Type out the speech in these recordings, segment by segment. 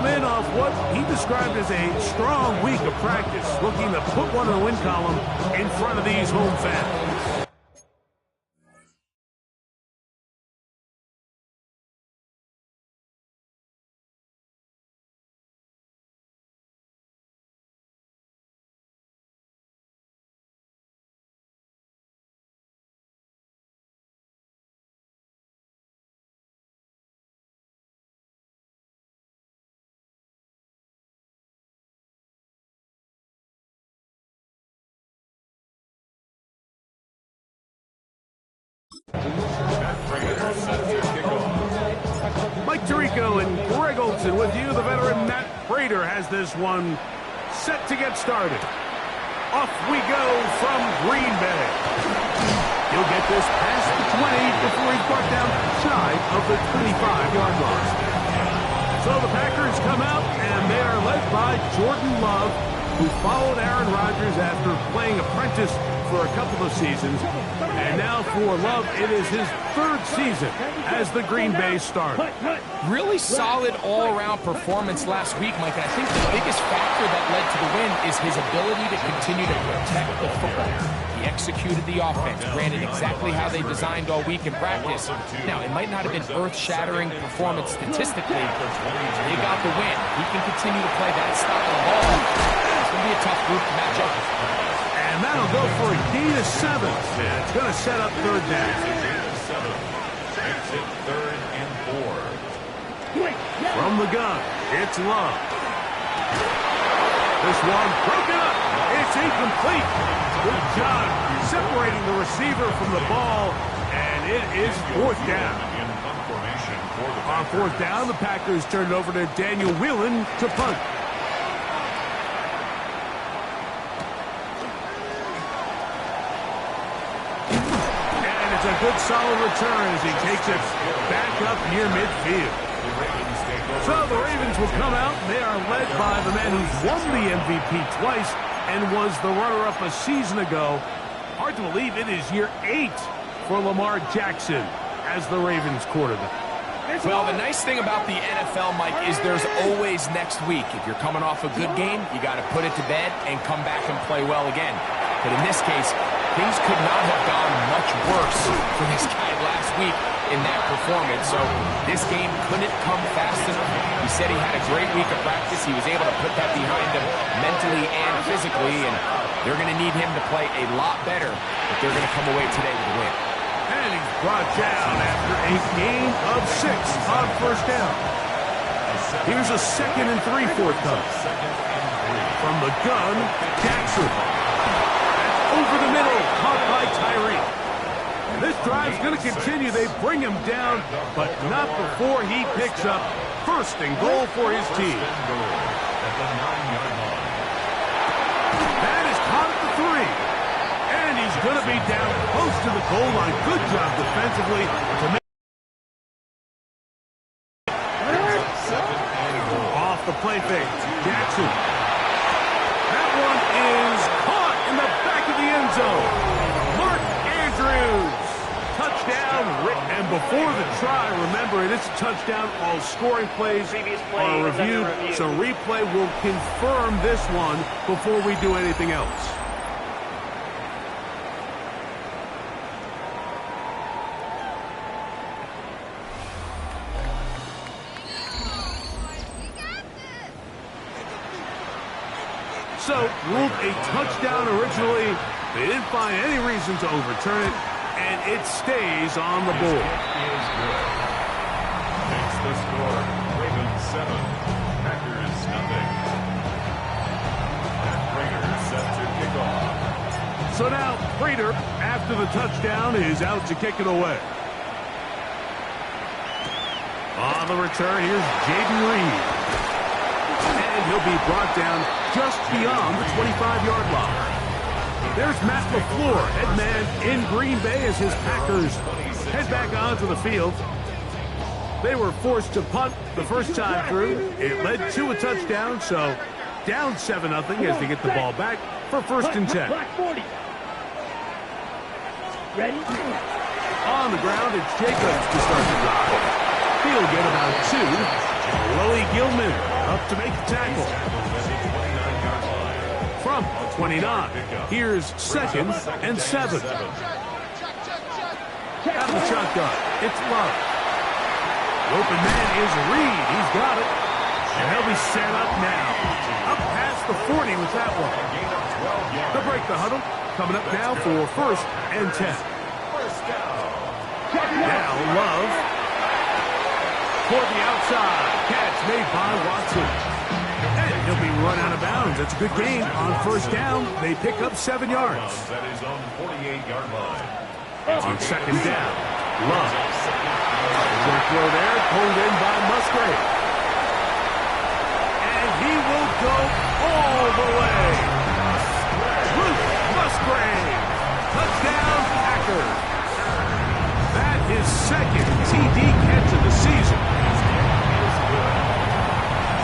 in off what he described as a strong week of practice, looking to put one in the win column in front of these home fans. Mike Tirico and Greg Olson with you. The veteran Matt Prater has this one set to get started. Off we go from Green Bay. He'll get this past the 20 before he's brought down shy of the 25-yard line. So the Packers come out, and they are led by Jordan Love, who followed Aaron Rodgers after playing apprentice for a couple of seasons. And now for Love, it is his third season as the Green Bay starter. Really solid all-around performance last week, Mike. And I think the biggest factor that led to the win is his ability to continue to protect the football. He executed the offense, granted exactly how they designed all week in practice. Now, it might not have been earth-shattering performance statistically. They got the win. He can continue to play that style of ball. It's going to be a tough group to match up with. And that'll go for a gain of 7. It's going to set up third down. Makes it 3rd and 4. From the gun, it's Love. This one broken up. It's incomplete. Good job separating the receiver from the ball, and it is 4th down. On 4th down, the Packers turned over to Daniel Whelan to punt. A good solid return as he takes it back up near midfield. So the Ravens will come out. They are led by the man who's won the MVP twice and was the runner-up a season ago. Hard to believe it is year 8 for Lamar Jackson as the Ravens quarterback. Well, the nice thing about the NFL, Mike, is there's always next week. If you're coming off a good game, you got to put it to bed and come back and play well again. But in this case, things could not have gone much worse for this guy last week in that performance. So this game couldn't come fast enough. He said he had a great week of practice. He was able to put that behind him mentally and physically, and they're going to need him to play a lot better if they're going to come away today with a win. And he's brought down after a gain of 6 on 1st down. Here's a 2nd and 3 fourth down. From the gun, Jackson. Over the middle, caught by Tyree. This drive's going to continue. They bring him down, but not before he picks up 1st and goal for his team. That is caught at the 3. And he's going to be down close to the goal line. Good job defensively to make off the play fake. Jackson. That one is caught in the back of the end zone. Mark Andrews. Touchdown. And before the try, remember, it is a touchdown. All scoring plays are reviewed, so replay will confirm this one before we do anything else. So, ruled a touchdown originally. They didn't find any reason to overturn it, and it stays on the board. Makes the score Ravens 7, Packers nothing. And Prater set to kick off. So now Prater, after the touchdown, is out to kick it away. On the return, here's Jaden Reed. And he'll be brought down just beyond the 25-yard line. There's Matt LaFleur, head man in Green Bay as his Packers head back onto the field. They were forced to punt the first time through. It led to a touchdown, so down 7-0 as they get the ball back for 1st and 10. Ready? On the ground, it's Jacobs to start the drive. He'll get about 2. Willie Gilman up to make the tackle. From 29, here's 2nd and 7. Out of the shotgun, it's Love. The open man is Reed. He's got it. And he'll be set up now. Up past the 40 with that one. They'll break the huddle. Coming up now for 1st and 10. Now Love. For the outside. Catch made by Watson. And he'll be run out of bounds. That's a good gain on 1st down. They pick up 7 yards. That is on the 48-yard line. On 2nd down, Love. Good throw there, pulled in by Musgrave. And he will go all the way. Luke Musgrave. Touchdown, Packers. That is 2nd TD catch of the season.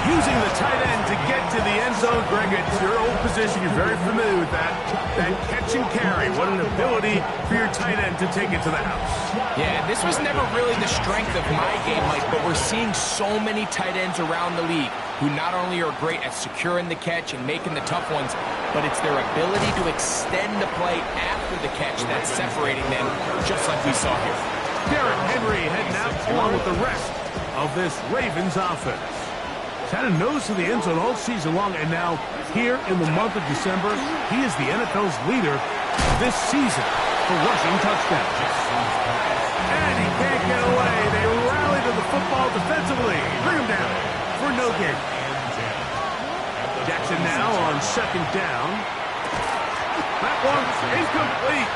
Using the tight end to get to the end zone, Greg, it's your old position. You're very familiar with that. That catch and carry. What an ability for your tight end to take it to the house. Yeah, this was never really the strength of my game, Mike, but we're seeing so many tight ends around the league who not only are great at securing the catch and making the tough ones, but it's their ability to extend the play after the catch that's separating them, just like we saw here. Derrick Henry heading out along with the rest of this Ravens offense. Had a nose to the end zone all season long, and now here in the month of December, he is the NFL's leader this season for rushing touchdowns. And he can't get away. They rally to the football defensively. Bring him down for no gain. Jackson now on 2nd down. That one's incomplete.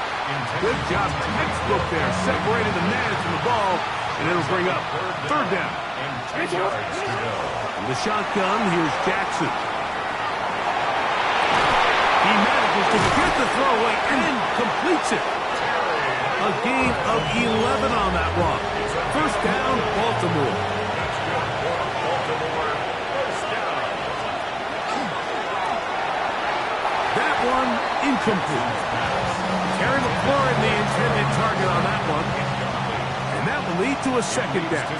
Good job, textbook there, separating the man from the ball, and it'll bring up 3rd down. From the shotgun, here's Jackson. He manages to get the throw away and completes it. A gain of 11 on that one. 1st down, Baltimore. That one incomplete. Terry McLaurin, the intended target on that one. And that will lead to a 2nd down.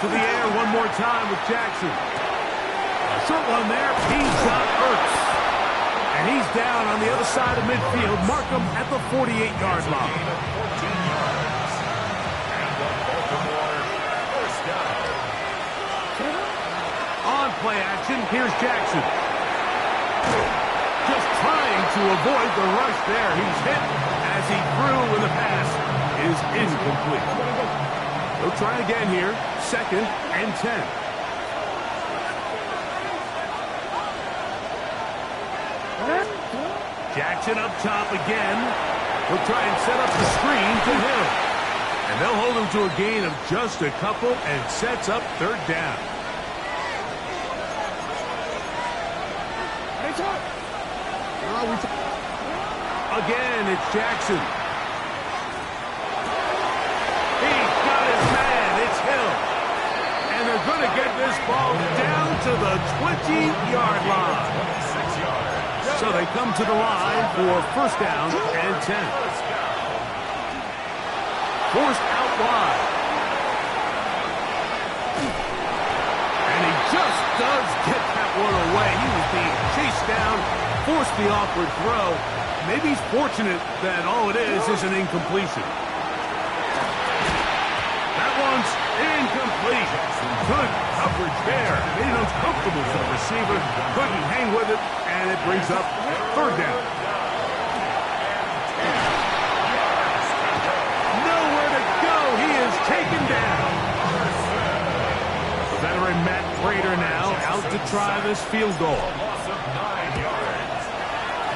To the air one more time with Jackson. A short one there. He's got Ertz. And he's down on the other side of midfield. Mark him at the 48-yard line. On play action, here's Jackson. Just trying to avoid the rush there. He's hit as he threw when the pass is incomplete. They'll try again here. 2nd and 10. Jackson up top again. He'll try and set up the screen to Hill. And they'll hold him to a gain of just a couple and sets up 3rd down. Again, it's Jackson. He's got his man. It's Hill. And they're going to get this ball down to the 20-yard line. So they come to the line for 1st down and 10. Forced out wide. And he just does get that one away. He was being chased down, forced the awkward throw. Maybe he's fortunate that all it is an incompletion. That one's incomplete. Good coverage there. Made it uncomfortable for the receiver. Couldn't hang with it, and it brings up 3rd down. Nowhere to go. He is taken down. The veteran Matt Prater now out to try this field goal.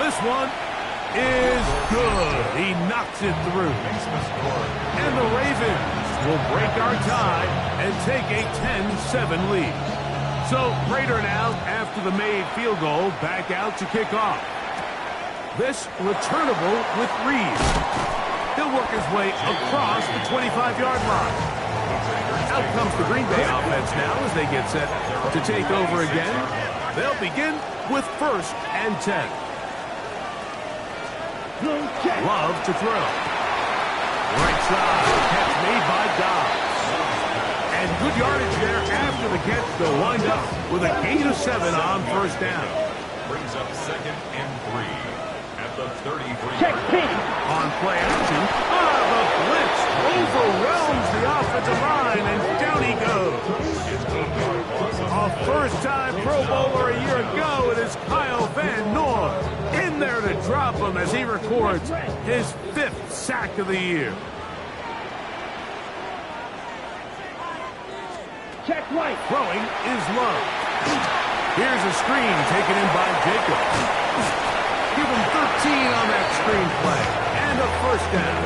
This one is good. He knocks it through. And the Ravens will break our tie and take a 10-7 lead. So Prater now, after the made field goal, back out to kick off. This returnable with Reed. He'll work his way across the 25-yard line. Out comes the Green Bay offense now as they get set to take over again. They'll begin with 1st and 10. Love to throw. Right side, catch made by Dobbs. And Good yardage there after the catch. They'll wind up with a gain of 7 on first down. Brings up 2nd and 3 at the 33. Check P. On play action, the blitz overwhelms the offensive line, and down he goes. A first-time Pro Bowler a year ago, it is Kyle Van Noy in there to drop him as he records his 5th sack of the year. Check right. Throwing is low. Here's a screen taken in by Jacobs. Give him 13 on that screen play. And a first down.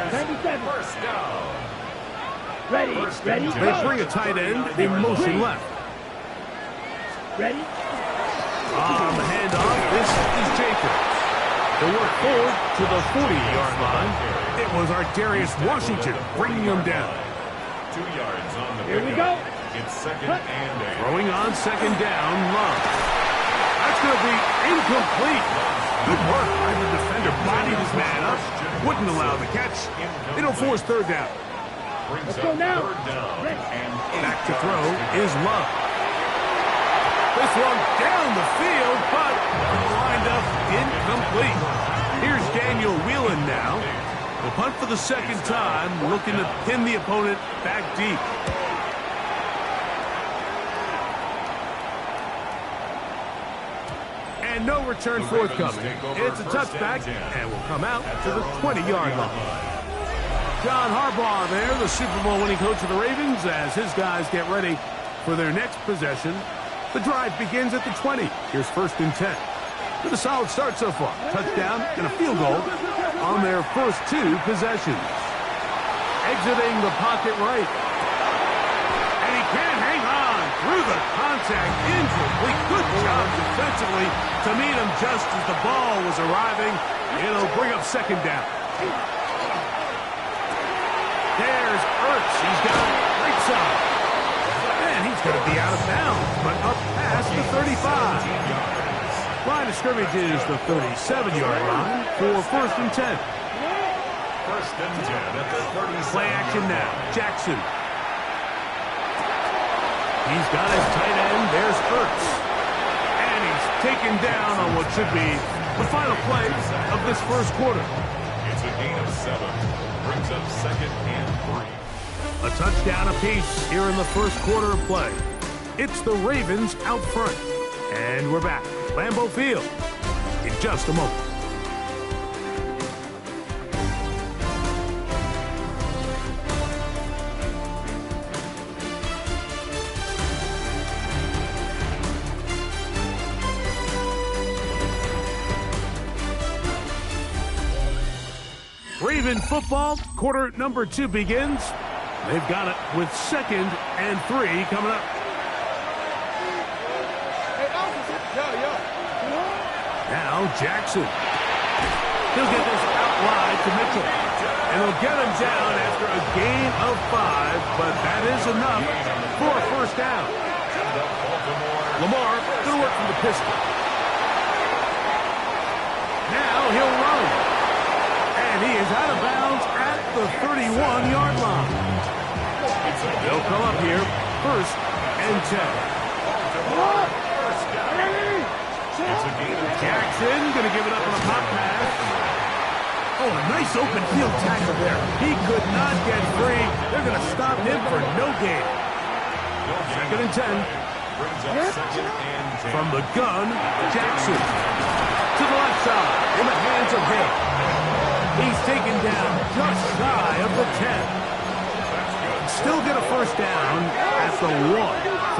97. First down. Ready. Ready. They bring a tight end in motion left. Ready. On the handoff, this is Jacobs. They work forward to the 40-yard line. It was Darius Washington bringing him down. 2 yards on the Here we pickup. go. It's 2nd and 8. Throwing on 2nd down, Love. That's going to be incomplete. Good work by the defender. Bodied his man up. Wouldn't allow the catch. It'll force 3rd down. Brings Let's up go now. 3rd down and 8 Back to throw yards. is Love. This one down the field, but lined up incomplete. Here's Daniel Whelan now. Will punt for the 2nd time, looking to pin the opponent back deep. And no return forthcoming. It's a touchback, and will come out to the 20-yard line. John Harbaugh there, the Super Bowl winning coach of the Ravens, as his guys get ready for their next possession. The drive begins at the 20. Here's 1st and 10. With a solid start so far. Touchdown and a field goal on their first 2 possessions. Exiting the pocket right. And he can't hang on through the contact. Incomplete. Good job defensively to meet him just as the ball was arriving. It'll bring up 2nd down. There's Ertz. He's got it right side. And he's going to be out of bounds, but up past the 35. Line of scrimmage is the 37-yard line for 1st and 10. 1st and 10 at the 37. Play action now. Jackson. He's got his tight end. There's Ertz. And he's taken down on what should be the final play of this first quarter. It's a gain of 7. Brings up 2nd and 3. A touchdown apiece here in the first quarter of play. It's the Ravens out front. And we're back. Lambeau Field in just a moment. Raven football, quarter number 2 begins. They've got it with 2nd and 3 coming up. Now Jackson. He'll get this out wide to Mitchell. And he'll get him down after a gain of 5, but that is enough for a first down. Lamar going to work from the pistol. Now he'll run. And he is out of bounds at the 31-yard line. They'll come up here, 1st and 10. Jackson going to give it up on a pop pass. Oh, a nice open field tackle there. He could not get free. They're going to stop him for no gain. 2nd and 10. From the gun, Jackson. To the left side, in the hands of Hill. He's taken down just shy of the 10. Still get a first down at the 1.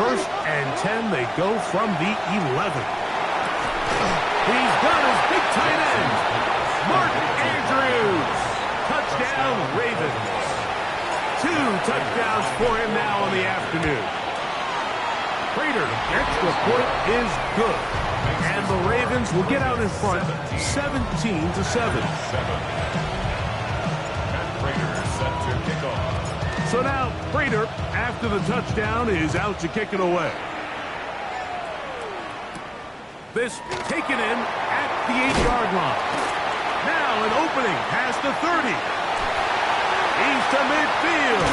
1st and 10, they go from the 11. He's got his big tight end, Mark Andrews. Touchdown, Ravens. 2 touchdowns for him now on the afternoon. Prater, extra point is good. And the Ravens will get out in front 17-7. And Prater set to kick off. So now Prater, after the touchdown, is out to kick it away. This taken in at the 8-yard line. Now an opening past the 30. to midfield.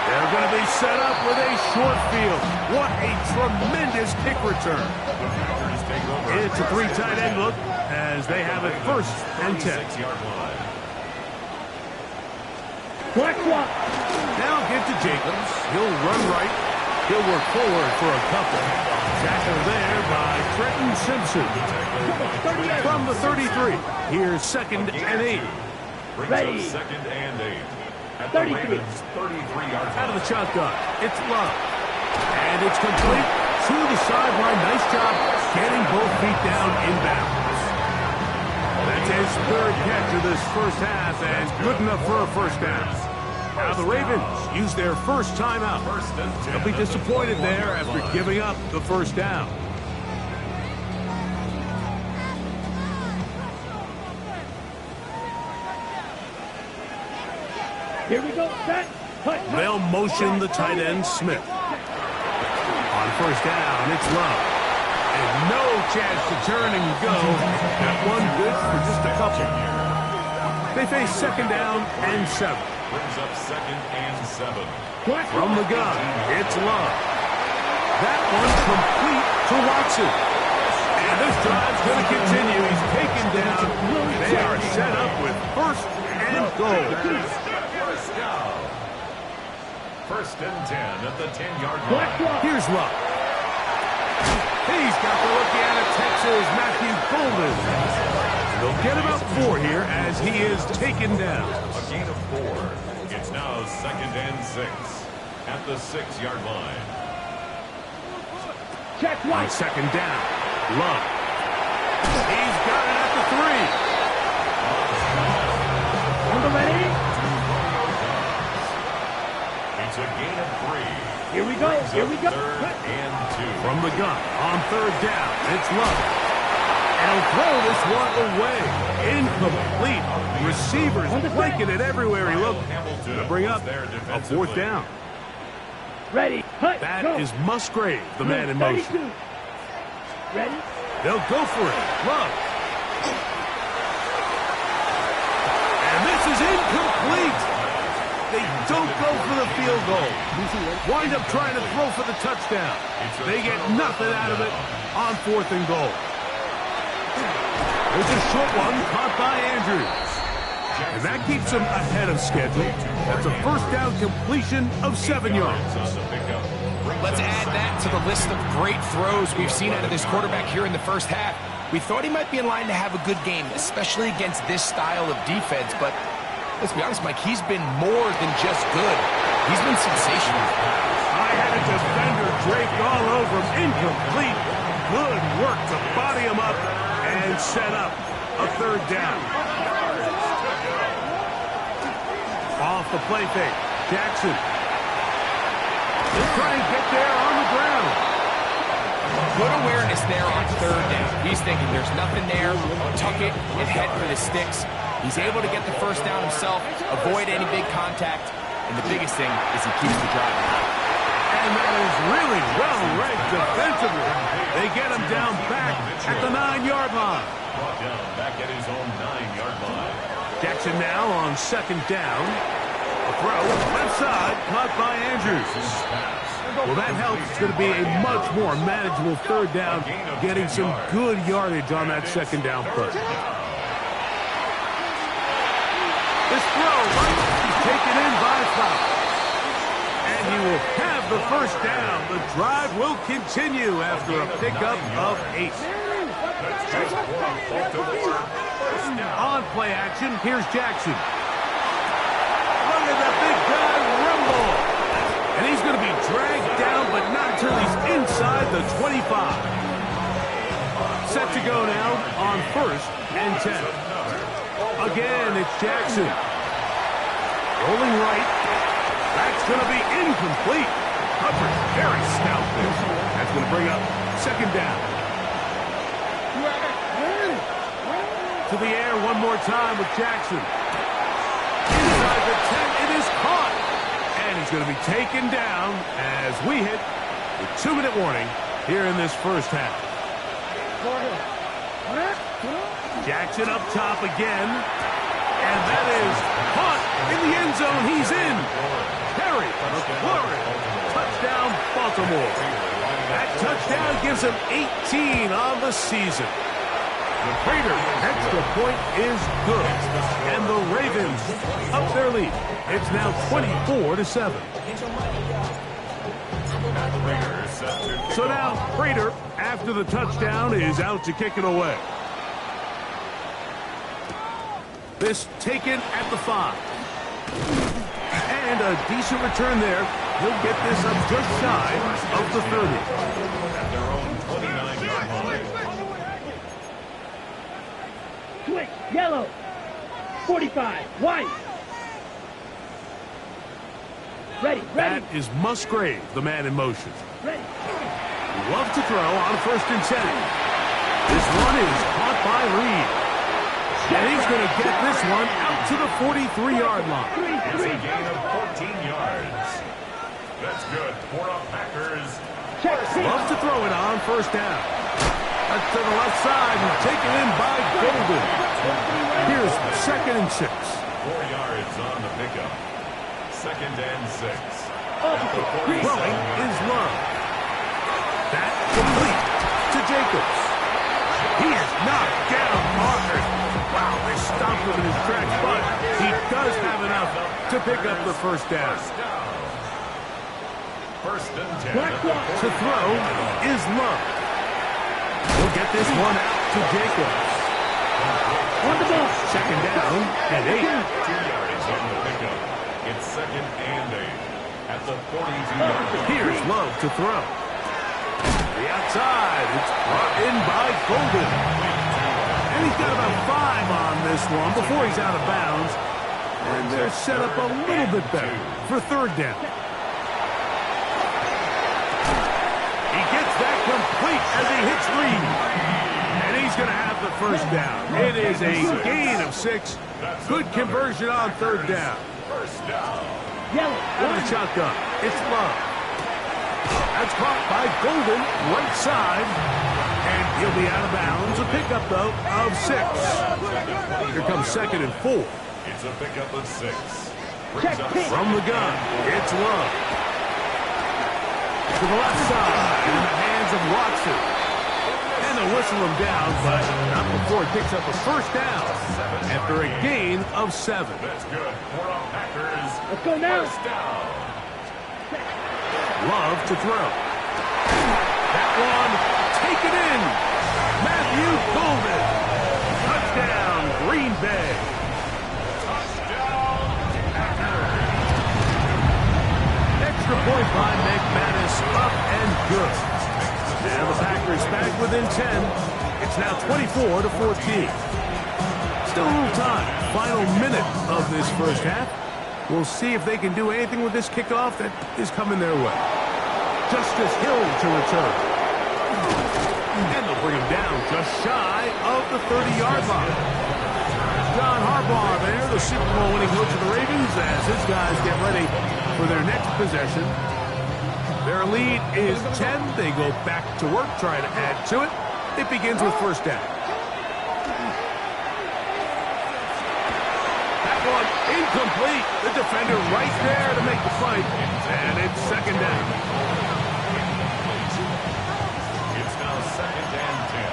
They're going to be set up with a short field. What a tremendous kick return. It's a three tight end look as they have it first and 10. Black swap. Now get to Jacobs. He'll run right. He'll work forward for a couple. Tackle there by Trenton Simpson. From the 33. Here's second and 8. Ready. Second and 8. At 33. 33 yards Out of the shotgun. It's Love. And it's complete to the sideline. Nice job getting both feet down in bounds. That's his third catch of this first half and good enough for a first down. Now the Ravens use their first timeout. They'll be disappointed there after giving up the first down. Here we go. Set. Cut. They'll motion the tight end Smith. On first down, it's Love. And no chance to turn and go. That one good for just a couple. They face second down and 7. Brings up second and 7. From the gun, it's Love. That one complete to Watson. And this drive's going to continue. He's taken down. They are set up with first and goal. First and 10 at the 10-yard line. Here's Love. He's got the looky out of Texas, Matthew Golden. They'll get about 4 here as he is taken down. A gain of 4. It's now second and 6 at the 6-yard line. Check On right. second down, Love. He's got it at the 3. On the ready. It's a gain of 3. Here we go. Here we go. Third and 2. From the gun, on third down, it's Love. And he'll throw this one away. Incomplete. Receivers blanking it everywhere he looked. To bring up a fourth down. Ready. Cut. That Go. is Musgrave, the man in motion. 32. Ready. They'll go for it. Love. And this is incomplete. They don't go for the field goal. Wind up trying to throw for the touchdown. They get nothing out of it on fourth and goal. There's a short one caught by Andrews. And that keeps him ahead of schedule. That's a first down completion of 7 yards. Let's add that to the list of great throws we've seen out of this quarterback here in the first half. We thought he might be in line to have a good game, especially against this style of defense, but let's be honest, Mike, he's been more than just good. He's been sensational. I had a defender draped all over him. Incomplete. Good work to body him up and set up a third down. Off the play fake. Jackson. He'll try and get there on the ground. Good awareness there on third down. He's thinking there's nothing there. Tuck it and head for the sticks. He's able to get the first down himself, avoid any big contact, and the biggest thing is he keeps the drive alive. And that is really well read defensively. They get him down back at the 9-yard line. Brought down back at his own 9-yard line. Jackson now on second down. A throw left side caught by Andrews. Well, that helps. It's going to be a much more manageable third down, getting some good yardage on that second down play. This throw might be taken in by Flowers. And he will have the first down. The drive will continue after a pickup of 8. On play action, here's Jackson. Look at the big guy rumble. And he's going to be dragged down, but not until he's inside the 25. Set to go now on first and 10. Again, it's Jackson. Rolling right. That's going to be incomplete. Hubbard, very stout there. That's going to bring up second down. To the air one more time with Jackson. Inside the 10, it is caught. And he's going to be taken down as we hit the 2-minute warning here in this first half. Jackson up top again. And that is caught in the end zone. He's in. Terry McLaurin. Touchdown, Baltimore. That touchdown gives him 18 on the season. The Raiders' extra point is good. And the Ravens up their lead. It's now 24-7. So now Prater, after the touchdown, is out to kick it away. This taken at the 5. And a decent return there. He'll get this up just shy of the 30. At their own 29-yard line. Switch. Yellow. 45. White. Ready. That is Musgrave, the man in motion. Ready. Love to throw on 1st and 10. This one is caught by Reed. And he's going to get this one out to the 43-yard line. It's a gain of 14 yards. That's good for the Packers. Love to throw it on 1st down. That's to the left side and taken in by Golden. Here's 2nd and 6. 4 yards on the pickup. 2nd and 6. Throwing is Love. That complete to Jacobs. He is knocked down hard. Wow, they stopped him in his tracks, but he does have enough to pick up the 1st down. 1st and 10. To throw is Love. He'll get this one out to Jacobs. On the ball. 2nd down and 8. 2 yards on the pickup. It's 2nd and 8 at the 42-yard line. Here's Love to throw. The outside. It's brought in by Golden. And he's got about 5 on this one before he's out of bounds. And they're set up a little bit better for 3rd down. He gets that complete as he hits Reed. And he's going to have the 1st down. It is a gain of 6. Good conversion on 3rd down. 1st down. Yellow. Out of the shotgun. It's Love. That's caught by Golden, right side. And he'll be out of bounds. A pickup, though, of 6. Here comes 2nd and 4. It's a pickup of 6. Check. From the gun, it's Love. To the left side, in the hands of Watson. And they'll whistle him down, but not before he picks up a 1st down after a gain of 7. That's good for the Packers. Let's go now. 1st down. Love to throw. That one taken in. Matthew Golden. Touchdown, Green Bay. Touchdown, Packers. Extra point by McManus, up and good. And the Packers back within 10. It's now 24-14. Still a little time. Final minute of this 1st half. We'll see if they can do anything with this kickoff that is coming their way. Justice Hill to return. And they'll bring him down just shy of the 30-yard line. John Harbaugh there, the Super Bowl winning coach of the Ravens, as his guys get ready for their next possession. Their lead is 10. They go back to work, try to add to it. It begins with 1st down. That one incomplete. The defender right there to make the fight. And it's 2nd down. It's now 2nd and 10.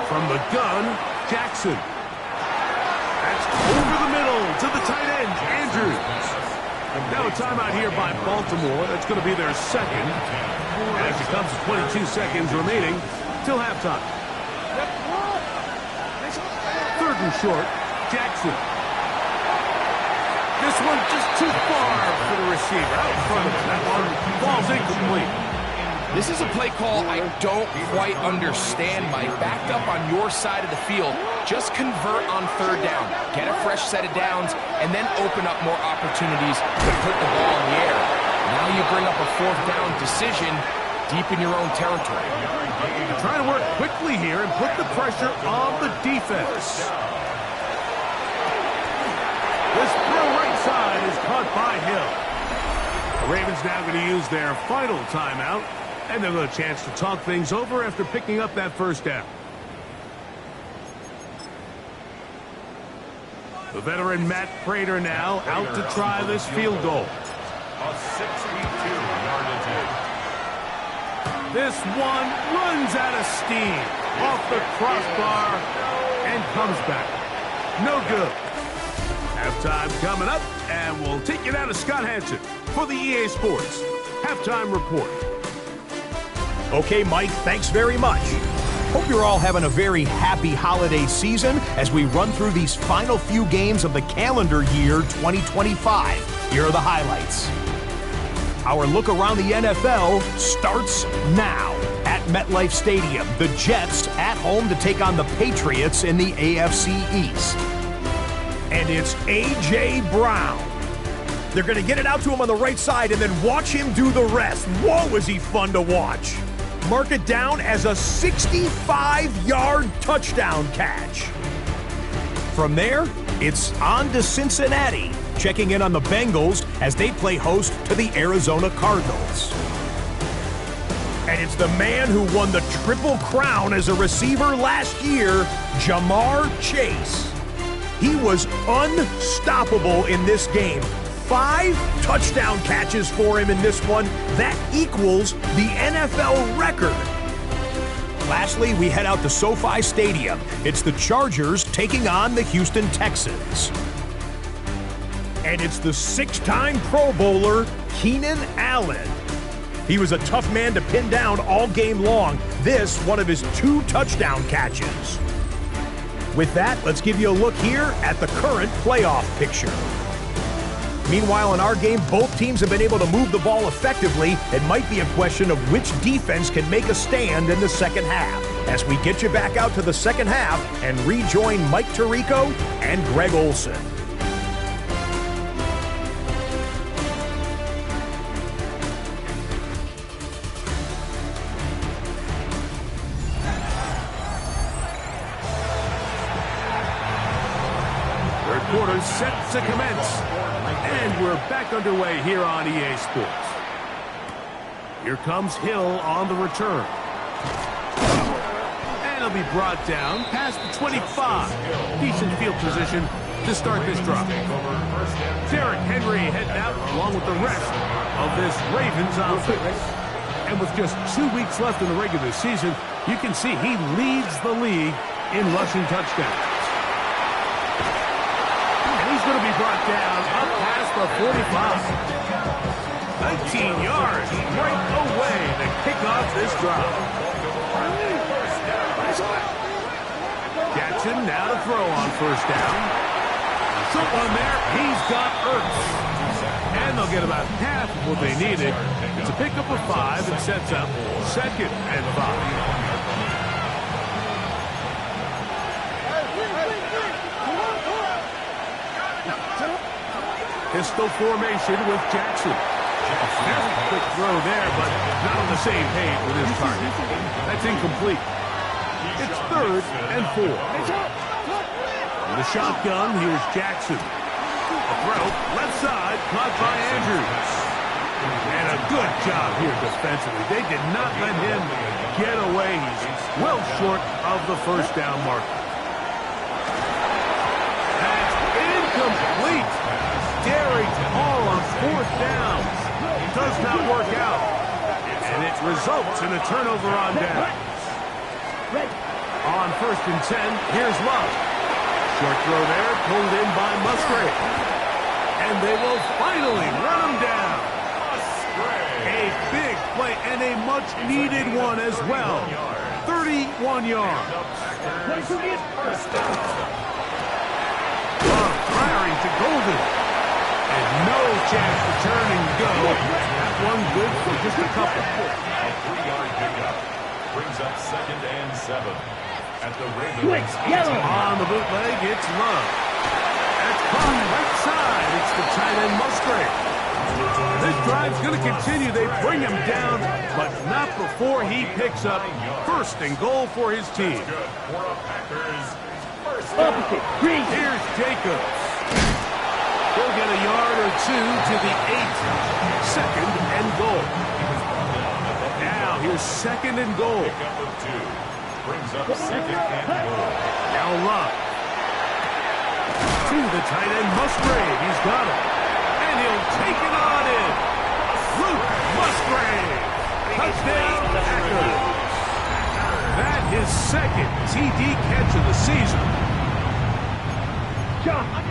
From the gun, Jackson. That's over the middle to the tight end, Andrews. Now a timeout here by Baltimore. That's going to be their 2nd. As it comes to 22 seconds remaining till halftime. 3rd and short, Jackson. This one just too far for the receiver. Out in front of him. That one falls incomplete. This is a play call I don't quite understand, Mike. Backed up on your side of the field, just convert on 3rd down. Get a fresh set of downs, and then open up more opportunities to put the ball in the air. Now you bring up a 4th down decision deep in your own territory. Trying to work quickly here and put the pressure on the defense. This throw right side is caught by Hill. The Ravens now going to use their final timeout. And they'll have a chance to talk things over after picking up that 1st down. The veteran Matt Prater now out to try this field goal. A 62-yard attempt. This one runs out of steam off the crossbar and comes back. No good. Halftime coming up, and we'll take you down to Scott Hansen for the EA Sports Halftime Report. Okay, Mike, thanks very much. Hope you're all having a very happy holiday season as we run through these final few games of the calendar year 2025. Here are the highlights. Our look around the NFL starts now. At MetLife Stadium, the Jets at home to take on the Patriots in the AFC East. And it's A.J. Brown. They're going to get it out to him on the right side and then watch him do the rest. Whoa, is he fun to watch. Mark it down as a 65-yard touchdown catch. From there, it's on to Cincinnati, checking in on the Bengals as they play host to the Arizona Cardinals. And it's the man who won the Triple Crown as a receiver last year, Jamar Chase. He was unstoppable in this game. 5 touchdown catches for him in this one. That equals the NFL record. Lastly, we head out to SoFi Stadium. It's the Chargers taking on the Houston Texans. And it's the 6-time Pro Bowler, Keenan Allen. He was a tough man to pin down all game long. This, one of his 2 touchdown catches. With that, let's give you a look here at the current playoff picture. Meanwhile, in our game, both teams have been able to move the ball effectively. It might be a question of which defense can make a stand in the second half. As we get you back out to the second half and rejoin Mike Tirico and Greg Olson. Quarter set to commence, and we're back underway here on EA Sports. Here comes Hill on the return, and he'll be brought down past the 25. Decent field position to start this drive. Derrick Henry heading out along with the rest of this Ravens offense. And with just 2 weeks left in the regular season, you can see he leads the league in rushing touchdowns. Going to be brought down up past the 45. 19 yards right away to kick off this drive. Jackson now to throw on first down. Short one there. He's got Ertz. And they'll get about half of what they needed. It's a pickup of 5 and sets up 2nd and 5. Pistol formation with Jackson. A very quick throw there, but not on the same page with his target. That's incomplete. It's 3rd and 4. In the shotgun, here's Jackson. A throw, left side, caught by Andrews. And a good job here defensively. They did not let him get away. He's well short of the first down marker. That's incomplete. Derrick Hall on 4th down. Does not work out. And it results in a turnover on down. On 1st and 10, here's Love. Short throw there, pulled in by Musgrave. And they will finally run him down. A big play and a much-needed one as well. 31 yards. Love firing to Golden. And no chance to turn and go. That one good for just a couple. A 3-yard pickup brings up 2nd and 7 at the Ravens. On the bootleg, it's Love. That's caught right side. It's the tight end Musgrave. This drive's going to continue. They bring him down, but not before he picks up 1st and goal for his team. Here's Jacobs. He'll get a yard or 2 to the 8. 2nd and goal. Now here's 2nd and goal. Pickup of 2 brings up 2nd and goal. Now Love. To the tight end, Musgrave. He's got it. And he'll take it on in. Luke Musgrave. Touchdown, Packers. That his second TD catch of the season.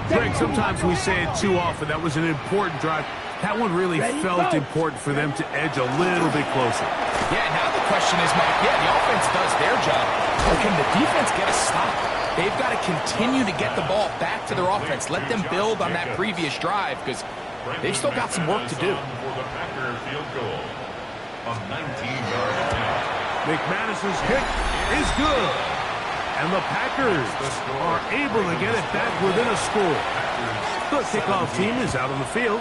Greg, sometimes we say it too often. That was an important drive. That one really felt important for them to edge a little bit closer. Yeah, now the question is, Mike, the offense does their job. But can the defense get a stop? They've got to continue to get the ball back to their offense. Let them build on that previous drive because they've still got some work to do. For the Packer field goal, a 19-yard attempt. McManus's kick is good. And the Packers are able to get it back within a score. The kickoff team is out on the field.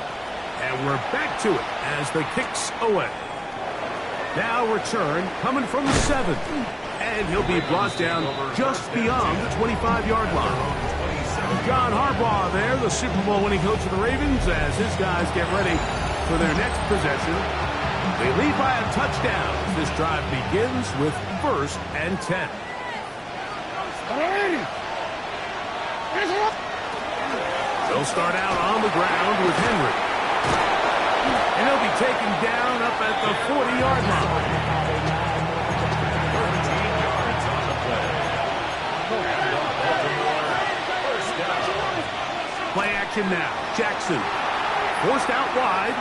And we're back to it as the kick's away. Now return coming from the 7. And he'll be brought down just beyond the 25-yard line. John Harbaugh there, the Super Bowl winning coach of the Ravens, as his guys get ready for their next possession. They lead by a touchdown. This drive begins with 1st and 10. They'll start out on the ground with Henry. And he'll be taken down up at the 40-yard line. 13 yards on the play. First down. Play action now. Jackson forced out wide.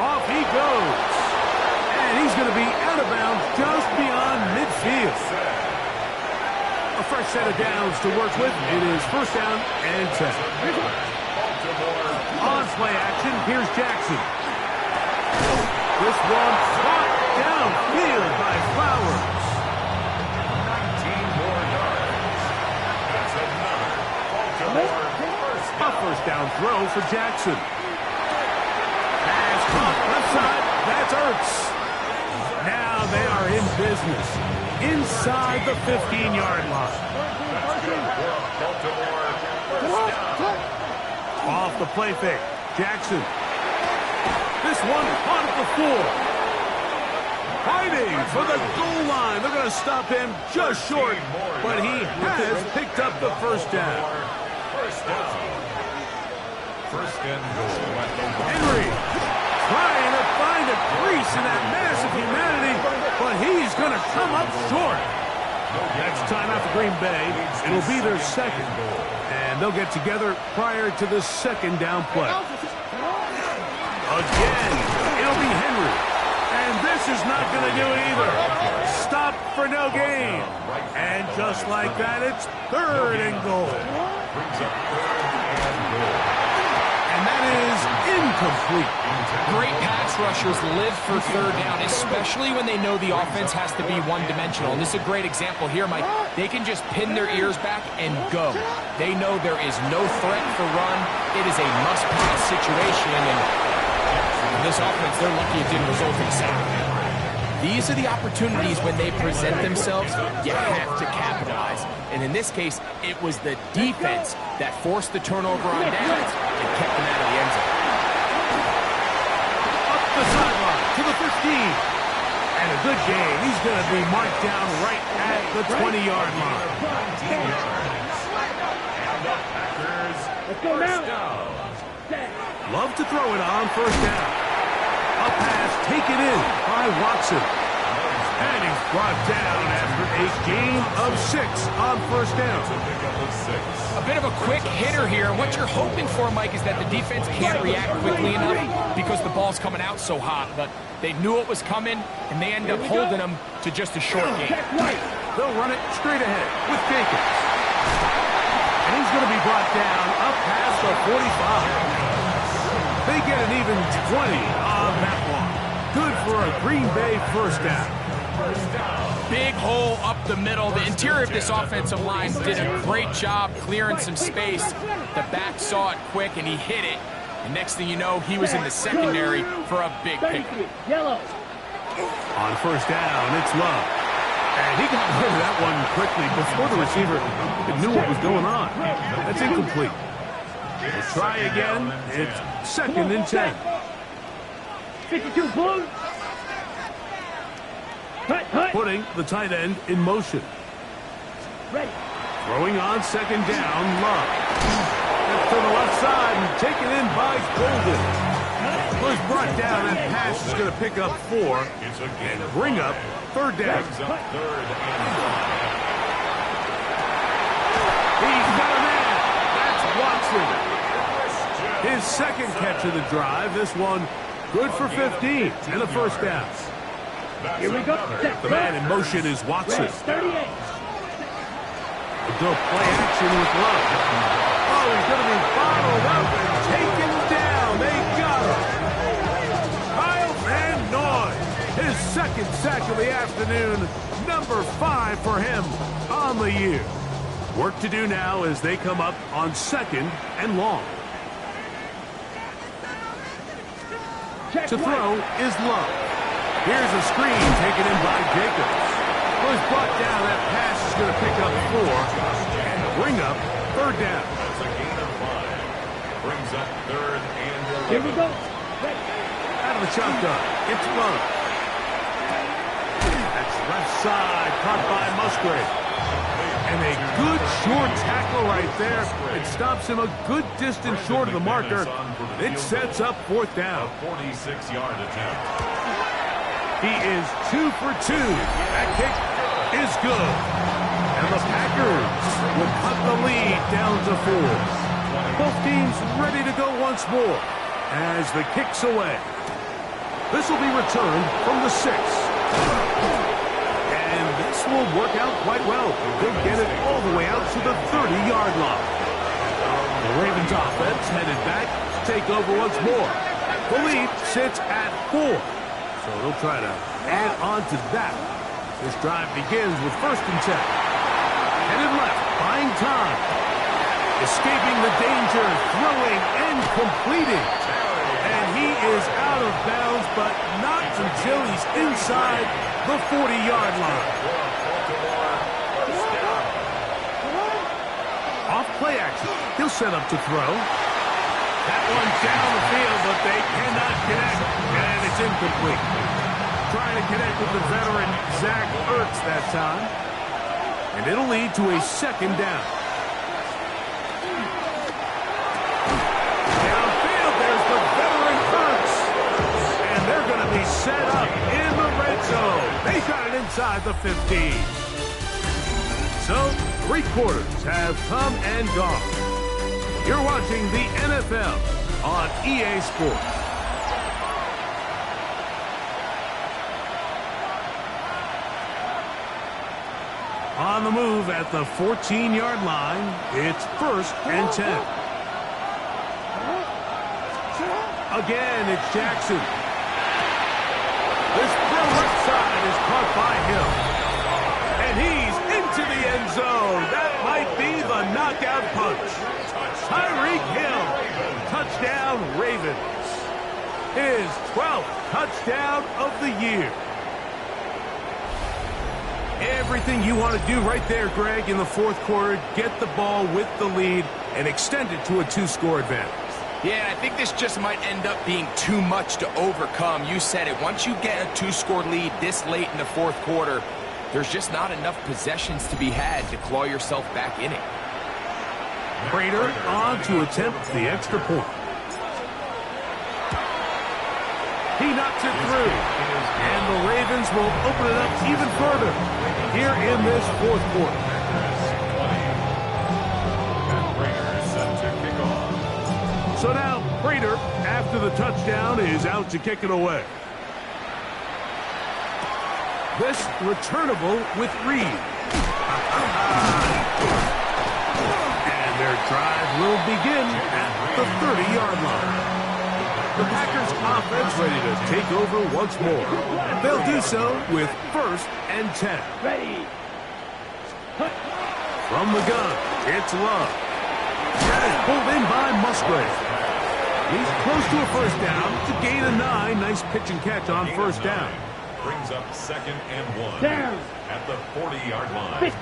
Off he goes. And he's going to be out of bounds just beyond midfield. A fresh set of downs to work with. It is 1st down and 10. On play action, here's Jackson. This one caught downfield by Flowers. 19 more yards. That's another Baltimore First down throw for Jackson. Pass caught left side. That's Ertz. Now they are in business inside the 15-yard line. Off the play fake. Jackson. This one caught at the 4. Fighting for the goal line. They're going to stop him just short, but he has picked up the 1st down. First and goal. Henry trying to find a crease in that massive humanity, but he's going to come up short. Next time out for Green Bay, it'll be their 2nd. And they'll get together prior to the 2nd down play. Again, it'll be Henry. And this is not going to do it either. Stop for no gain. And just like that, it's 3rd and goal. And that is incomplete. Great pass rushers live for 3rd down, especially when they know the offense has to be one-dimensional. And this is a great example here, Mike. They can just pin their ears back and go. They know there is no threat for run. It is a must-pass situation, and this offense, they're lucky it didn't result in a sack. These are the opportunities when they present themselves, you have to capitalize. And in this case, it was the defense that forced the turnover on downs and kept them out of the end zone. Up the sideline to the 15. And a good game. He's going to be marked down right at the 20-yard line. 19 yards. And the Packers. Let's go now. Love to throw it on 1st down. A pass taken in by Watson. And he's brought down after a gain of 6 on 1st down. A bit of a quick hitter here. And what you're hoping for, Mike, is that the defense can't react quickly enough because the ball's coming out so hot. But they knew it was coming, and they end up holding them to just a short game. They'll run it straight ahead with Jenkins. And he's going to be brought down up past the 45. They get an even 20 on that one. Good for a Green Bay 1st down. Big hole up the middle. The interior of this offensive line did a great job clearing some space. The back saw it quick, and he hit it. And next thing you know, he was in the secondary for a big pick. Yellow. On 1st down, it's Love. And he got rid of that one quickly before the receiver knew what was going on. That's incomplete. We'll try again. It's 2nd and 10. 52 Blues. Putting the tight end in motion. Ready. Throwing on 2nd down, Love. To the left side and taken in by Golden. Was brought down. That pass is going to pick up 4 and bring up third down. Brings up third and 5. He's got a man. That's Watson. His second catch of the drive. This one good for 15 and a first down. Here we go. The man in motion is Watson. 38. Go play action with Love. Oh, he's going to be bottled up and taken down. They got him. Kyle Van Noy, his second sack of the afternoon, number 5 for him on the year. Work to do now as they come up on second and long. To throw is Love. Here's a screen taken in by Jacobs. Was brought down. That pass is going to pick up 4 and bring up third down. That's a gain of 5. Brings up third and 11. Here we go. Out of the shotgun. It's Love. That's left side. Caught by Musgrave. And a good short tackle right there. It stops him a good distance short of the marker. It sets up fourth down. A 46-yard attempt. He is 2 for 2. That kick is good. And the Packers will cut the lead down to 4. Both teams ready to go once more as the kick's away. This will be returned from the 6. And this will work out quite well. They'll get it all the way out to the 30-yard line. The Ravens offense headed back to take over once more. The lead sits at 4. So they'll try to add on to that. This drive begins with 1st and 10. Headed left, buying time. Escaping the danger, throwing and completing. And he is out of bounds, but not until he's inside the 40-yard line. Off play action. He'll set up to throw. That one down the field, but they cannot connect, and it's incomplete. Trying to connect with the veteran Zach Ertz that time, and it'll lead to a 2nd down. Downfield, there's the veteran Ertz, and they're going to be set up in the red zone. They got it inside the 15. So, 3 quarters have come and gone. You're watching the NFL on EA Sports. On the move at the 14-yard line, it's 1st and 10. Again, it's Jackson. This throw left side is caught by Hill. And he's into the end zone. That might be the knockout punch. Tyreek Hill, touchdown Ravens. His 12th touchdown of the year. Everything you want to do right there, Greg, in the 4th quarter. Get the ball with the lead and extend it to a 2-score advantage. Yeah, I think this just might end up being too much to overcome. You said it. Once you get a 2-score lead this late in the 4th quarter, there's just not enough possessions to be had to claw yourself back in it. Prater on to attempt the extra point. He knocks it through, and the Ravens will open it up even further here in this 4th quarter. So now Prater, after the touchdown, is out to kick it away. This returnable with Reed. And their drive will begin at the 30-yard line. The Packers offense ready to take over once more. They'll do so with 1st and 10. Ready. From the gun, it's Love. That is pulled in by Musgrave. He's close to a 1st down to gain a 9. Nice pitch and catch on 1st down. Brings up 2nd and 1. Down. At the 40-yard line.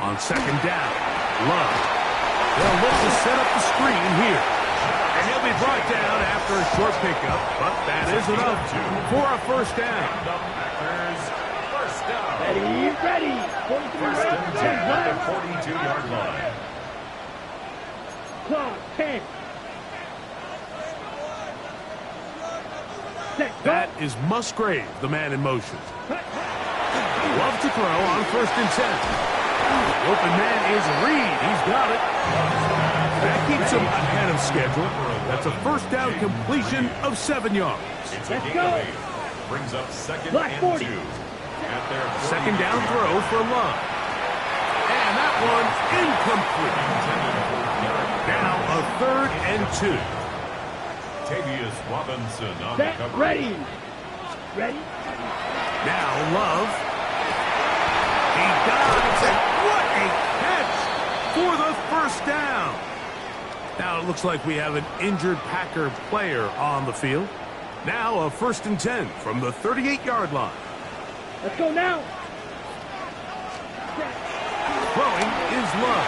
On 2nd down, Love. They'll look to set up the screen here. And he'll be brought down after a short pickup, but that is enough for a 1st down. The Packers, 1st down. Ready. 43 1st and 10 right. at the 42-yard line. Clock, 10. That is Musgrave, the man in motion. Love to throw on 1st and 10. The open man is Reed. He's got it. That keeps him ahead of schedule. That's a 1st down completion of 7 yards. Let's go. Brings up 2nd Black and 40. 2. At their 2nd down throw for Love. And that one incomplete. Now a 3rd and 2. Tavius Robinson on the Set, cover. ready. Ready? Now Love. He dives, and what a catch for the 1st down. Now it looks like we have an injured Packer player on the field. Now a 1st and 10 from the 38-yard line. Let's go now. Throwing is Love.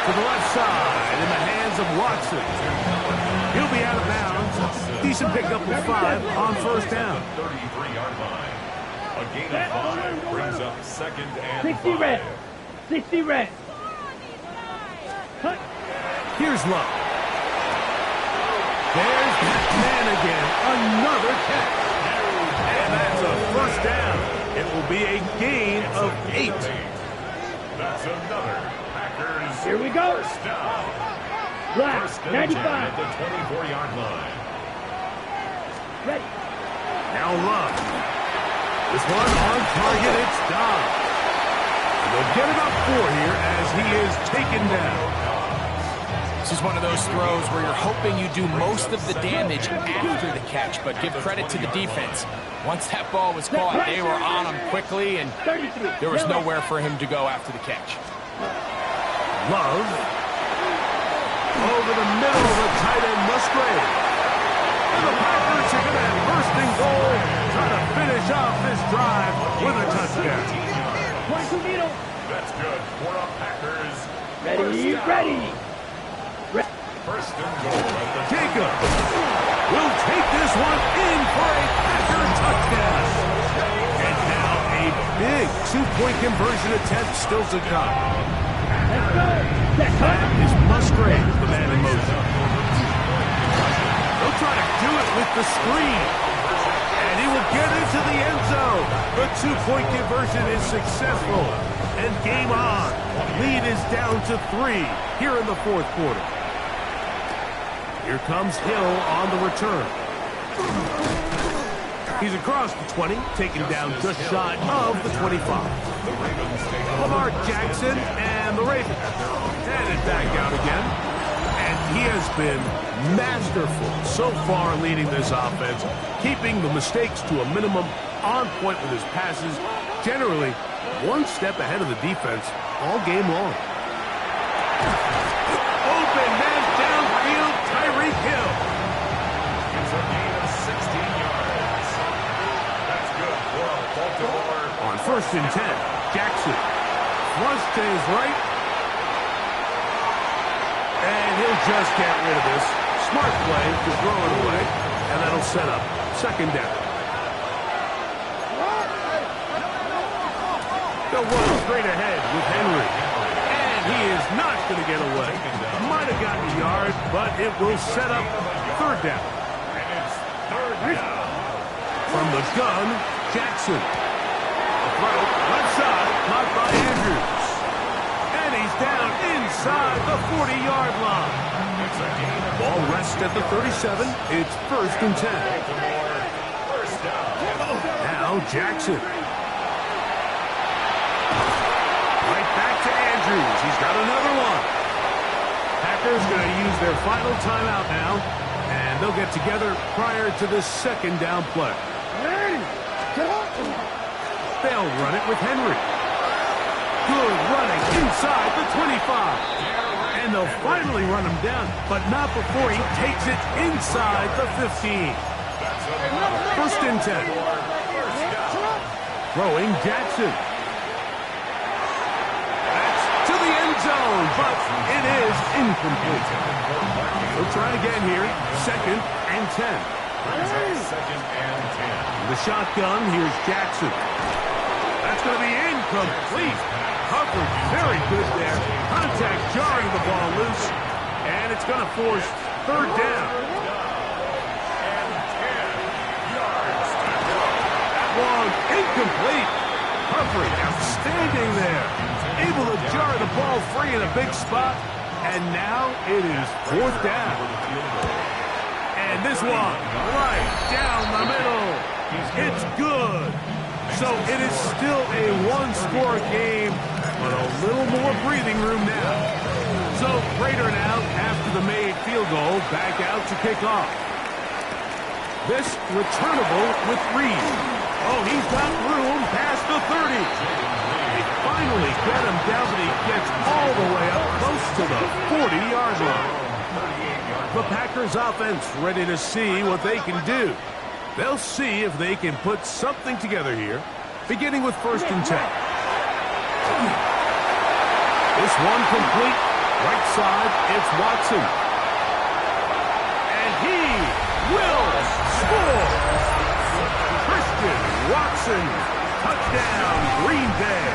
To the left side in the hands of Watson. He'll be out of bounds. Decent pickup of 5 on 1st down. 33-yard line. A gain of 5 brings up 2nd and 60 5. red. 60 red. Cut. Here's Love. There's that man again. Another catch. And that's a 1st down. It will be a gain of 8. That's another Packers. Here we go. 1st down. Black, 1st and 10 at 95. the 24-yard line. Ready. Now Love. This one on target. It's Dobb. They'll get about 4 here as he is taken down. This is one of those throws where you're hoping you do most of the damage after the catch, but give credit to the defense. Once that ball was caught, they were on him quickly, and 33. there was Yellow. nowhere for him to go after the catch. Love. Over the middle of the tight end Musgrave. And the Packers are going to have 1st and goal. Trying to finish off this drive with a touchdown. 22 needle. That's good for a Packers. Ready, ready. 1st and goal at the Jacob will take this one in for a Packer touchdown. And now a big 2-point conversion attempt still to come. Let's go. Set, cut. That is Musgrave, the man in motion. They'll try to do it with the screen. And he will get into the end zone. The 2-point conversion is successful. And game on. Lead is down to 3 here in the 4th quarter. Here comes Hill on the return. He's across the 20, taken down just shy of the 25. Lamar Jackson and the Ravens headed back out again. And he has been masterful so far leading this offense, keeping the mistakes to a minimum, on point with his passes, generally one step ahead of the defense all game long. Open man downfield, Tyreek Hill. It's a gain of 16 yards. That's good for Baltimore. On 1st and 10, Jackson flush to his right. And he'll just get rid of this. Smart play to throw it away. And that'll set up 2nd down. They'll run straight ahead with Henry. And he is not going to get away. Might have gotten a yard, but it will set up 3rd down. And it's 3rd down. From the gun, Jackson. Throw, left side, caught by Andrews. And he's down inside the 40-yard line. It's a gain of Ball rests at the 37. It's 1st and 10. Baltimore. 1st down. Now Jackson. Right back to Andrews. He's got another one. Packers going to use their final timeout now. And they'll get together prior to this 2nd down play. They'll run it with Henry. Good running inside the 25. And they'll finally run him down, but not before he takes it inside the 15. 1st and 10. Throwing Jackson. That's to the end zone, but it is incomplete. We'll try again here. 2nd and 10. Brings up 2nd and 10. The shotgun, here's Jackson. That's going to be incomplete. Covered very good there. Contact jarring the ball loose. And it's going to force third down. That one incomplete. Humphrey outstanding there. Able to jar the ball free in a big spot. And now it is fourth down. And this one right down the middle. It's good. So it is still a one-score game, but a little more breathing room now. So Prater now, after the made field goal, back out to kick off. This returnable with Reed. Oh, he's got room past the 30. They finally get him down, but he gets all the way up close to the 40-yard line. The Packers offense ready to see what they can do. They'll see if they can put something together here, beginning with 1st and 10. This one complete. Right side, it's Watson. And he will score. Christian Watson, touchdown, Green Bay.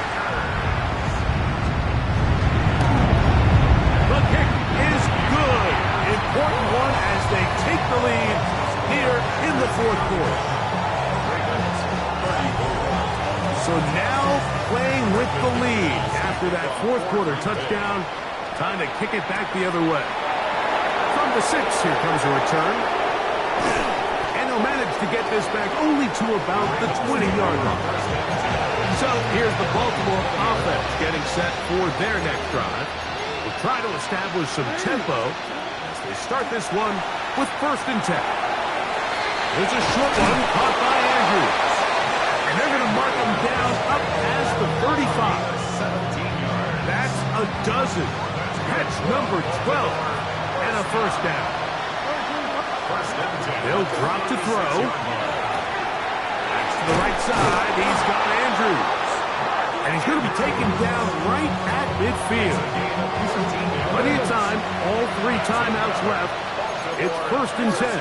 The kick is good. Important one as they take the lead here in the 4th quarter. So now playing with the lead after that 4th quarter touchdown. Time to kick it back the other way. From the 6, here comes a return. And he'll manage to get this back only to about the 20-yard line. So here's the Baltimore offense getting set for their next drive. We'll try to establish some tempo as they start this one with 1st and 10. There's a short one caught by Andrews. And they're going to mark him down up past the 35. That's a dozen. Catch number 12 and a 1st down. They'll drop to throw. To the right side, he's got Andrews. And he's going to be taken down right at midfield. Plenty of time, all 3 timeouts left. It's 1st and 10.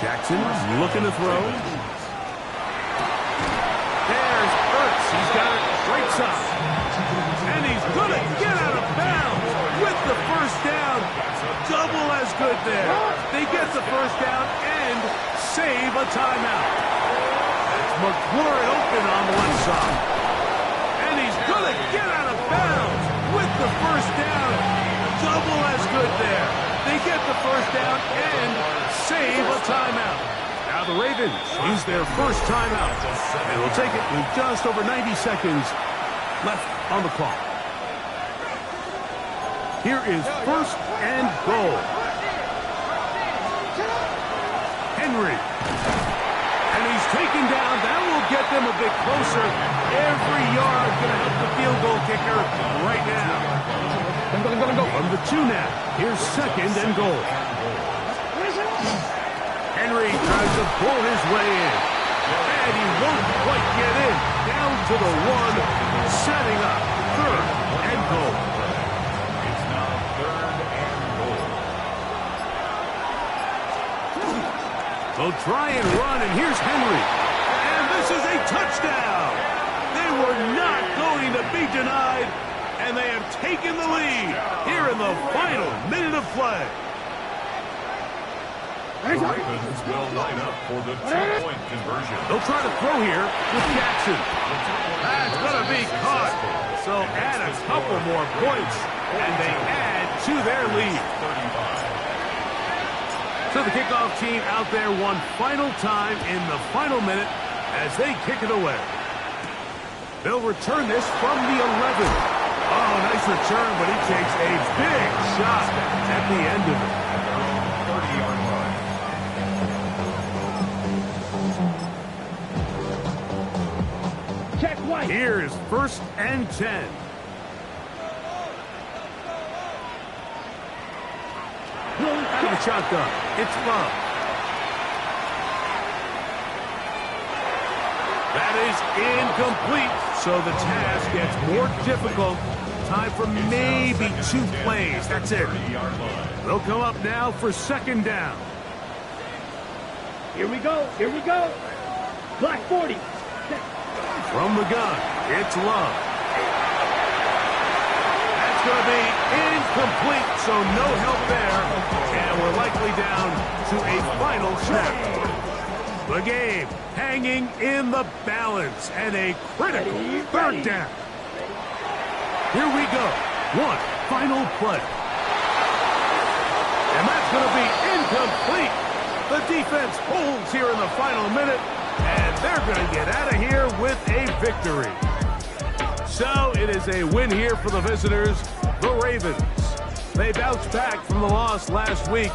Jackson looking to throw. There's Ertz. He's got it right side. And he's going to get out of bounds with the 1st down. Double as good there. They get the 1st down and save a timeout. It's McLaurin open on the left side. And he's going to get out of bounds with the 1st down. Double as good there. They get the 1st down and save a timeout. Now the Ravens use their first timeout. And will take it with just over 90 seconds left on the clock. Here is 1st and goal. Henry. And he's taken down. That will get them a bit closer. Every yard going to help the field goal kicker right now. From the 2 now. Here's 2nd and goal. Henry tries to pull his way in. And he won't quite get in. Down to the 1, setting up 3rd and goal. It's now 3rd and goal. They'll try and run, and here's Henry. And this is a touchdown. They were not going to be denied, and they have taken the lead here in the final minute of play. The Ravens will line up for the 2-point conversion. They'll try to throw here with Jackson. That's going to be caught. So add a couple more points, and they add to their lead. So the kickoff team out there one final time in the final minute as they kick it away. They'll return this from the 11. Oh, nice return, but he takes a big shot at the end of it. 30-yard line. Check White. Here is 1st and 10. Out of the shotgun, it's Love. That is incomplete, so the task gets more difficult. Time for maybe 2 plays. That's it. They'll come up now for 2nd down. Here we go. Here we go. Black 40. From the gun, it's Love. That's that's going to be incomplete, so no help there. And we're likely down to a final snap. The game hanging in the balance and a critical third down. Here we go. One final play. And that's going to be incomplete. The defense holds here in the final minute, and they're going to get out of here with a victory. So it is a win here for the visitors, the Ravens. They bounced back from the loss last week,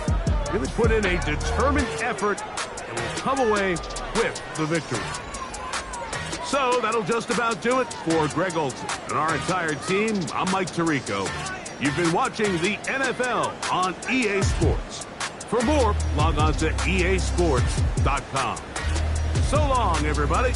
really put in a determined effort, and will come away with the victory. So that'll just about do it for Greg Olson and our entire team. I'm Mike Tirico. You've been watching the NFL on EA Sports. For more, log on to easports.com. So long, everybody.